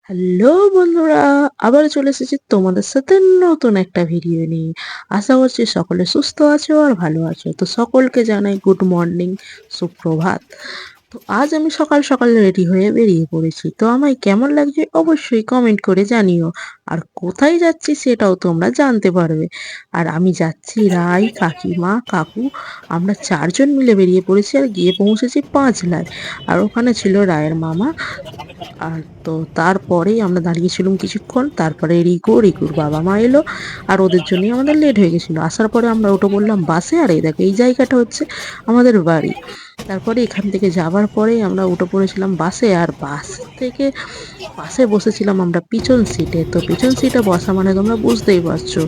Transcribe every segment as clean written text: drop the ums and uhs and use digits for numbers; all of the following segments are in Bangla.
হ্যালো বন্ধুরা, আবার চলে এসেছি তোমাদের সাথে নতুন একটা ভিডিও নিয়ে। আশা করছি সকলে সুস্থ আছো আর ভালো আছো। তো সকলকে জানাই গুড মর্নিং, সুপ্রভাত। তো আজ আমি সকাল সকাল রেডি হয়ে বেরিয়ে পড়েছি। তো আমায় কেমন লাগছে অবশ্যই কমেন্ট করে জানিও। আর কোথায় যাচ্ছি সেটাও তোমরা জানতে পারবে। আর আমি যাচ্ছি রাই, কাকিমা, কাকু, আমরা চারজন মিলে বেরিয়ে পড়েছি আর গিয়ে পৌঁছেছি পাঁচলায়। আর ওখানে ছিল রায়ের মামা। আর তো তারপরেই আমরা দাঁড়িয়েছিলাম কিছুক্ষণ, তারপরে রিকুর বাবা মা এলো। আর ওদের জন্যই আমাদের লেট হয়ে গেছিলো। আসার পরে আমরা উঠে পড়লাম বাসে। আর এই দেখো এই জায়গাটা হচ্ছে আমাদের বাড়ি। তারপরে এখান থেকে যাবার পরেই আমরা উঠে পড়েছিলাম বাসে। আর বাস থেকে বাসে বসেছিলাম আমরা পিছন সিটে। তো পিছন সিটে বসা মানে তোমরা বুঝতেই পারছো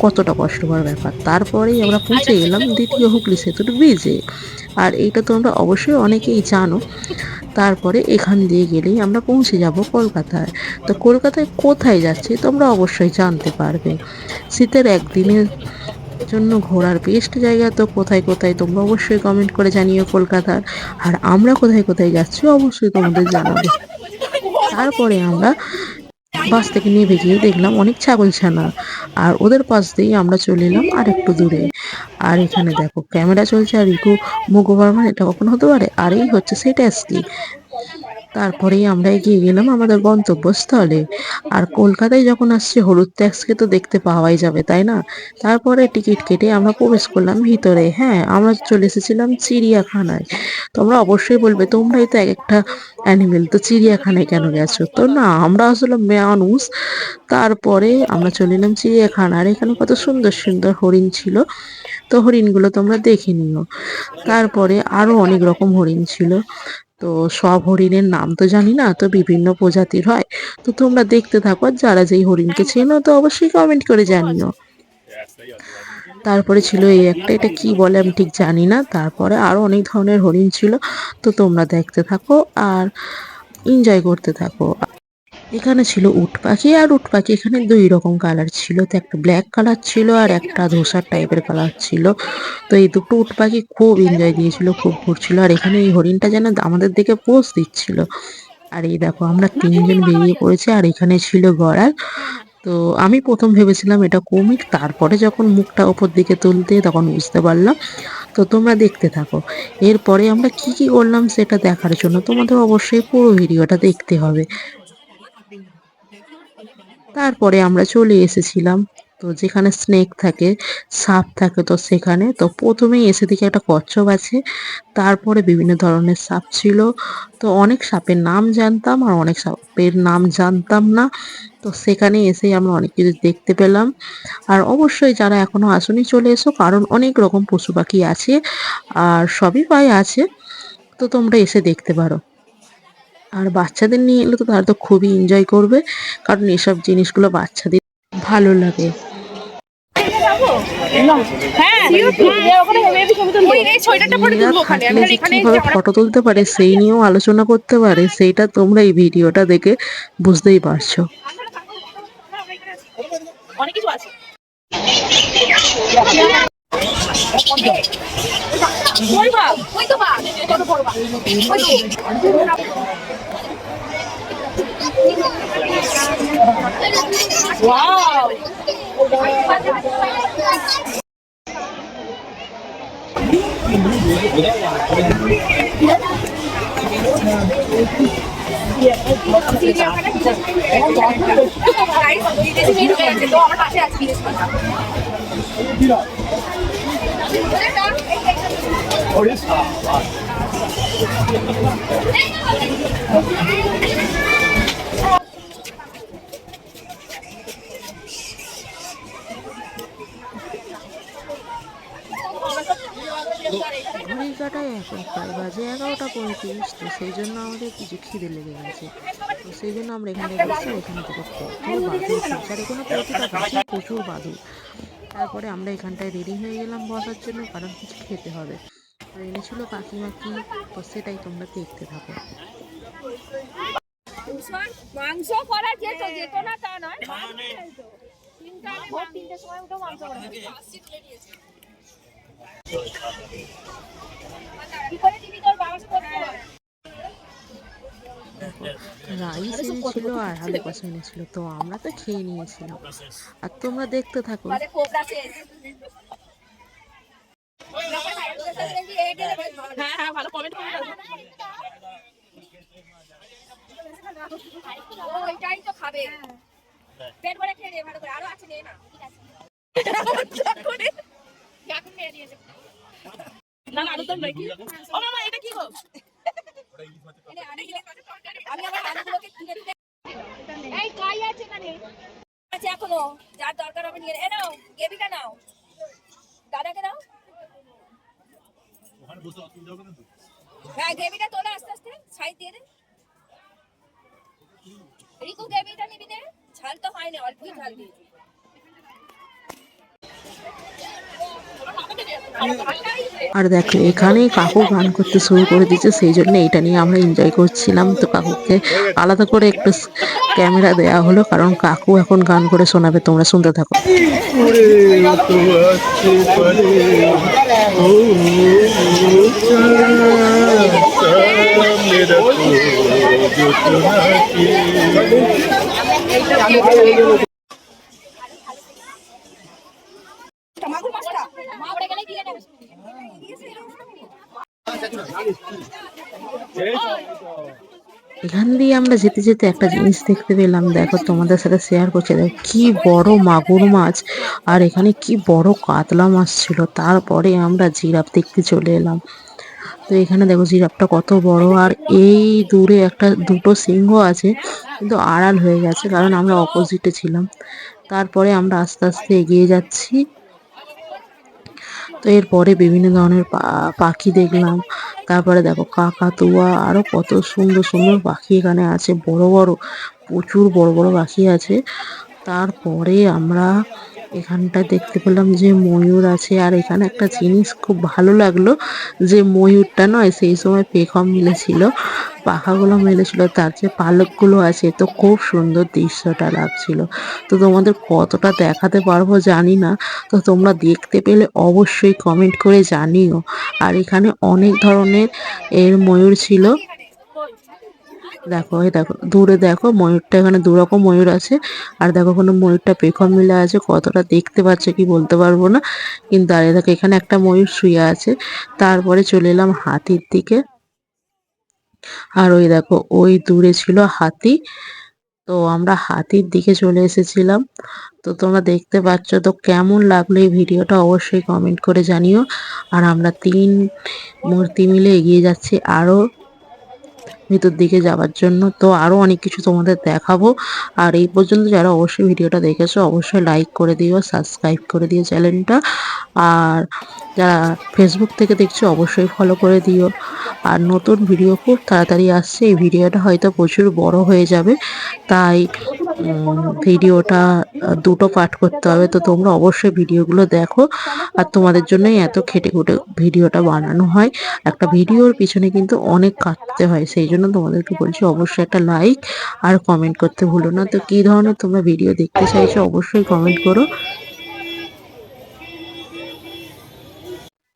কতটা কষ্টকর ব্যাপার। তারপরেই আমরা পৌঁছে গেলাম দ্বিতীয় হুগলি সেতুর ব্রিজে। আর এইটা তোমরা অবশ্যই অনেকেই জানো। তারপরে এখান দিয়ে গেলেই আমরা পৌঁছে যাব কলকাতায়। তো কলকাতায় কোথায় যাচ্ছি তোমরা অবশ্যই জানতে পারবে। শীতের একদিনের জন্য ঘোরার বেস্ট জায়গা তো কোথায় কোথায় তোমরা অবশ্যই কমেন্ট করে জানিও কলকাতার। আর আমরা কোথায় কোথায় যাচ্ছি অবশ্যই তোমাদের জানাবো। তারপরে আমরা বাস থেকে নেমে গিয়ে দেখলাম অনেক ছাগলছানা। আর ওদের পাশ দিয়েই আমরা চলে এলাম আর একটু দূরে। আর এখানে দেখো ক্যামেরা চলছে আর রিকু মুখ ওভার, মানে এটা কখনো হতে পারে? আর এই হচ্ছে সেটা কি। তারপরেই আমরা এগিয়ে গেলাম আমাদের গন্তব্যস্থলে। আর কলকাতায় যখন আসছে হলুদ ট্যাক্সকে তো দেখতে পাওয়াই যাবে, তাই না? তারপরে টিকিট কেটে আমরা প্রবেশ করলাম ভিতরে। হ্যাঁ, আমরা চলে এসেছিলাম চিড়িয়াখানায়। তোমরা অবশ্যই বলবে তোমরাই তো এক একটা অ্যানিমেল, তো চিড়িয়াখানায় কেন গেছো? তো না, আমরা আসলে মানুষ। তারপরে আমরা চলে এলাম চিড়িয়াখানার। এখানে কত সুন্দর সুন্দর হরিণ ছিল। তো হরিণগুলো তোমরা দেখে নিও। তারপরে আরো অনেক রকম হরিণ ছিল। তো সব হরিণের নাম তো জানি না, তো বিভিন্ন প্রজাতির হয়। তো তোমরা দেখতে থাকো, আর যারা যেই হরিণকে চেনো তো অবশ্যই কমেন্ট করে জানিও। তারপরে ছিল এই একটা, এটা কি বলে আমি ঠিক জানি না। তারপরে আরো অনেক ধরনের হরিণ ছিল। তো তোমরা দেখতে থাকো আর এনজয় করতে থাকো। এখানে ছিল উট পাখি। আর উট পাখি এখানে দুই রকম কালার ছিল। তো একটা ব্ল্যাক কালার ছিল আর একটা ধূসর টাইপের কালার ছিল। তো এই দুটো উট পাখি খুব এনজয় দিয়েছিল, খুব ঘুরছিল। আর এখানে এই হরিণটা যেন আমাদের দিকে পোজ দিচ্ছিল। আর এই দেখো আমরা তিনজন বেরিয়ে পড়েছি। আর এখানে ছিল গড়াল। তো আমি প্রথম ভেবেছিলাম এটা কুমির, তারপরে যখন মুখটা ওপর দিকে তুলতে তখন বুঝতে পারলাম। তো তোমরা দেখতে থাকো। এরপরে আমরা কি কি করলাম সেটা দেখার জন্য তোমাদের অবশ্যই পুরো ভিডিওটা দেখতে হবে। তারপরে আমরা চলে এসেছিলাম, তো যেখানে স্নেক থাকে, সাপ থাকে, তো সেখানে তো প্রথমেই এসে দেখি একটা কচ্ছপ আছে। তারপরে বিভিন্ন ধরনের সাপ ছিল। তো অনেক সাপের নাম জানতাম আর অনেক সাপের নাম জানতাম না। তো সেখানে এসেই আমরা অনেক কিছু দেখতে পেলাম। আর অবশ্যই যারা এখনো আসনি চলে এসো, কারণ অনেক রকম পশু পাখি আছে আর সবই প্রায় আছে। তো তোমরা এসে দেখতে পারো। আর বাচ্চাদের নিয়ে এলে তো তারা তো খুবই এনজয় করবে, কারণ এসব জিনিসগুলো বাচ্চাদের ভালো লাগে। মেয়েরা থাকলে যে কিভাবে ফটো তুলতে পারে সেই নিয়েও আলোচনা করতে পারে, সেইটা তোমরা এই ভিডিওটা দেখে বুঝতেই পারছো। অনেক কিছু আছে। Wow! আমার পাশে আছি। ঘড়ির কাঁটায় এখন প্রায় বাজে 11টা 35। তো সেই জন্য আমাদের কিছু খিদে লেগে গেছে। তো সেই জন্য আমরা এখানটায় বসছি। আর এখানে থেকে কত বাদুড় ফুটছে, আর এখানে প্রতিটা গাছে প্রচুর বাদুড়। তারপরে আমরা এখানটায় রেডি হয়ে গেলাম বসার জন্য, কারণ কিছু খেতে হবে। তো এনেছিল কাকিমা কি, তো সেটাই তোমরা দেখতে থাকো। মাংস করা যেত না তা নয়, ভোর 3টের সময় উঠে মাংস করা কি করে দিবি তোর বাবা? রাইস এনেছিল আর আলু কষা এনেছিল, তো আমরা তো খেয়ে নিয়েছিলাম। আর তোমরা দেখতে থাকো। মানে কোবরা শেষ। হ্যাঁ হ্যাঁ, ভালো কমেন্ট করে দাও। ও এটাই তো খাবে। পেট ভরে খেয়ে নে, ভালো করে। আরো আছে, নে না। ঠিক আছে। এখন খেয়ে নিয়েছে। না না, আলুর দম নাকি? ও মামা, এটা কি গো? আমি আবার আলুগুলোকে তুলে তুলে। এই কাই আছে এখানে? আছে এখনো, যার দরকার হবে নিয়ে নাও। গেবিটা নাও, দাদাকে দাও। হ্যাঁ, গেবিটা তোলা আস্তে আস্তে, সাইড দিয়ে দে। রিকু, গেবিটা নিবি নে? ঝাল তো হয় না, অল্পই ঝাল দিয়েছি। আর দেখো এখানেই কাকু গান করতে শুরু করে দিয়েছে, সেই জন্য এটা নিয়ে আমরা এনজয় করছিলাম। তো কাকুকে আলাদা করে একটু ক্যামেরা দেওয়া হলো, কারণ কাকু এখন গান করে শোনাবে, তোমরা শুনতে থাকো। মাগুর মাছটা মা ওড়ে গেলে দিয়ে নেবে। এখান দিয়ে আমরা যেতে যেতে একটা জিনিস দেখতে পেলাম, দেখো তোমাদের সাথে শেয়ার করছি। দেখো কি বড় মাগুর মাছ, আর এখানে কি বড় কাতলা মাছ ছিল। তারপরে আমরা জিরাফ দেখতে চলে এলাম। তো এখানে দেখো জিরাফটা কত বড়, আর এই দূরে একটা দুটো সিংহ আছে, কিন্তু আড়াল হয়ে গেছে কারণ আমরা অপোজিটে ছিলাম। তারপরে আমরা আস্তে আস্তে এগিয়ে যাচ্ছি। তো এরপরে বিভিন্ন ধরনের পাখি দেখলাম। তারপরে দেখো কাকাতুয়া, আরো কত সুন্দর সুন্দর পাখি এখানে আছে, বড় বড়, প্রচুর বড় বড় পাখি আছে। তারপরে আমরা এখানটা দেখতে পেলাম যে ময়ূর আছে। আর এখানে একটা জিনিস খুব ভালো লাগলো, যে ময়ূরটা নয় সেই সময় পেখম মেলেছিল, পাখাগুলো মেলেছিল, তার যে পালকগুলো আছে, তো খুব সুন্দর দৃশ্যটা লাগছিল। তো তোমাদের কতটা দেখাতে পারবো জানি না, তো তোমরা দেখতে পেলে অবশ্যই কমেন্ট করে জানিও। আর এখানে অনেক ধরনের ময়ূর ছিল। দেখো এই দেখো দূরে দেখো ময়ূরটা, এখানে দু রকম ময়ূর আছে। আর দেখো কোনো ময়ূরটা পেখম মিলে আছে, কতটা দেখতে পাচ্ছে কি বলতে পারবো না, কিন্তু দাঁড়িয়ে দেখো এখানে একটা ময়ূর শুয়ে আছে। তারপরে চলে এলাম হাতির দিকে। আর ওই দেখো ওই দূরে ছিল হাতি। তো আমরা হাতির দিকে চলে এসেছিলাম। তো তোমরা দেখতে পাচ্ছ। তো কেমন লাগলো এই ভিডিওটা অবশ্যই কমেন্ট করে জানিও। আর আমরা তিন মূর্তি মিলে এগিয়ে যাচ্ছি আরো ভিতর দিকে যাওয়ার জন্য। তো আরো অনেক কিছু তোমাদের দেখাবো। আর এই পর্যন্ত যারা অবশ্যই ভিডিওটা দেখেছো অবশ্যই লাইক করে দিও, সাবস্ক্রাইব করে দিও চ্যানেলটা। আর যারা ফেসবুক থেকে দেখছো অবশ্যই ফলো করে দিও। আর নতুন ভিডিও খুব তাড়াতাড়ি আসছে, এই ভিডিওটা হয়তো প্রচুর বড় হয়ে যাবে, তাই ভিডিওটা দুটো পার্ট করতে হবে। তো তোমরা অবশ্যই ভিডিওগুলো দেখো, আর তোমাদের জন্যই এত খেটে খুঁটে ভিডিওটা বানানো হয়। একটা ভিডিওর পিছনে কিন্তু অনেক কাটতে হয়, সেই জন্য তোমাদেরকে বলছি অবশ্যই একটা লাইক আর কমেন্ট করতে ভুলো না। তো কী ধরনের তোমরা ভিডিও দেখতে চাইছো অবশ্যই কমেন্ট করো।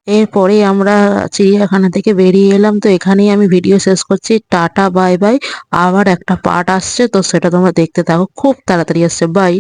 এরপরে আমরা চিড়িয়াখানা থেকে বেরিয়ে এলাম। তো এখানেই আমি ভিডিও শেষ করছি। Tata, bye bye. আবার একটা পার্ট আসছে, তো সেটা তোমরা দেখতে থাকো, খুব তাড়াতাড়ি আসছে। বাই।